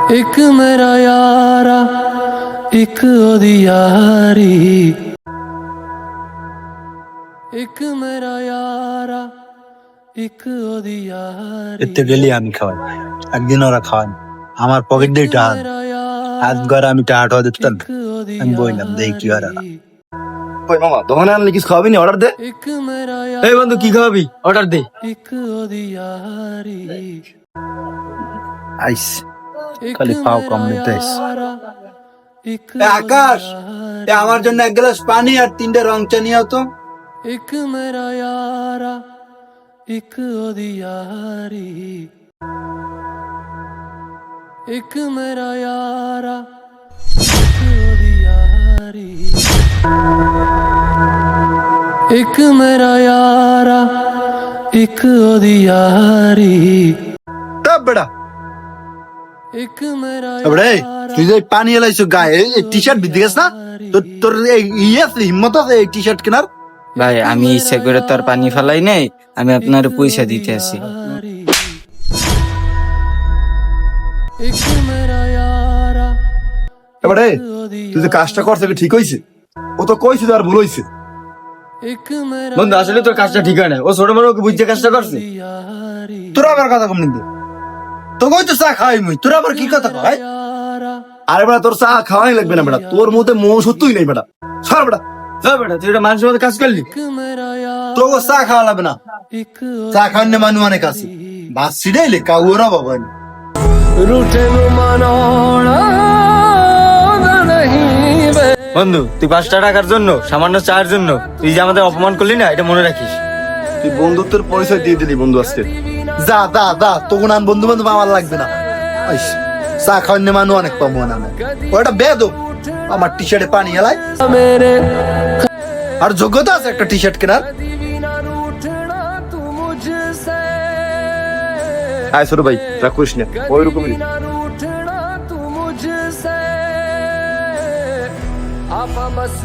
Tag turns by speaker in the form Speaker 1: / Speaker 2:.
Speaker 1: एक मेरा यारा एक ओदी यारी एक मेरा यारा एक ओदी यारी
Speaker 2: এতে ডেলি আমি খাওয়াই, একদিন ওরা খাওয়াই আমার পকেট দিয়ে টাকা হাত ঘরে আমি টাকা দিতাম। আমি বললাম দেখি কি হয়।
Speaker 3: ওই মামা দোকানে আনলে কিছু খাওয়াবি নি? অর্ডার দে।
Speaker 1: एक मेरा
Speaker 3: এই বন্ধু কি খাওয়াবি? অর্ডার দে।
Speaker 1: एक ओदी यारी
Speaker 2: আইস
Speaker 1: एक
Speaker 2: খালি পাও কম
Speaker 1: मेरा
Speaker 2: নিতে আইস।
Speaker 1: यारा एक
Speaker 2: আকাশ, আমার জন্য এক গ্লাস পানি আর 3টা রং চা নিয়ে আও তো।
Speaker 1: एक मेरा यारा एक ओदी यारी एक मेरा यारा एक ओदी यारी एक मेरा यारा एक ओदी यारी
Speaker 2: তব বেটা
Speaker 1: एक मेरा
Speaker 2: এবড়ে তুই যে পানি এলাইছো গায়ে এই টি-শার্ট ভিজে গেছ না? তোর তোর এই হিম্মত আছে এই টি-শার্ট কেনার?
Speaker 4: ভাই আমি ইচ্ছা করে তোর পানি ফেলাই নাই, আমি আপনার পয়সা দিতে আসি।
Speaker 1: एक मेरा यारा
Speaker 3: এবারে তুই যে কাজটা করছ ঠিক হইছে? ও তো কইছে আর ভুল হইছে।
Speaker 1: एक मेरा
Speaker 3: বন্ধু আসলে তোর কাজটা ঠিক হয় না, ও ছোট মানুষ ওকে বুঝতে কাজটা করছে।
Speaker 1: यारी
Speaker 2: তোরা আবার কথা কম নিতে তো কই তো চা খাই মুই, তোরা আবার কি কথা কয়?
Speaker 1: यारा
Speaker 3: আরে বেটা তোর চা খাওয়াই লাগবে না বেটা, তোর মধ্যে মোহ সত্যই নেই বেটা। সর বেটা, সর বেটা, তুই এটা মানুষের মধ্যে কাজ করলি।
Speaker 1: एक मेरा यारा
Speaker 2: তো চা খাওয়া লাগবে না,
Speaker 1: एक
Speaker 2: চা খাওয়ার মানুষ অনেক আছে। বাস ছিড়াইলে কাউরা বাবা
Speaker 1: रूठे मनाना नहीं बे
Speaker 3: বন্ধু তুই 5টা টাকার জন্য, সামান্য চায়ের জন্য তুই যে আমাদের অপমান করলি না, এটা মনে রাখিস। তুই বন্ধুত্বের পরিচয় দিয়ে দিলি বন্ধু আজকে।
Speaker 2: যা দা দা তখন আর বন্ধু বান্ধব আমার লাগবে না। আইস, চা খাওয়ার মানুষ অনেক পাবো না আমি। ওটা বেদব আমার টি-শার্টে পানি এলাই
Speaker 1: मेरे
Speaker 2: আর যোগ্যতা আছে একটা টি-শার্ট কেনার।
Speaker 1: बिना रूठना तू मुझसे
Speaker 3: আয় ছোট ভাই রাগ করিস না, ওই রকমই।
Speaker 1: बिना रूठना तू मुझसे आप मस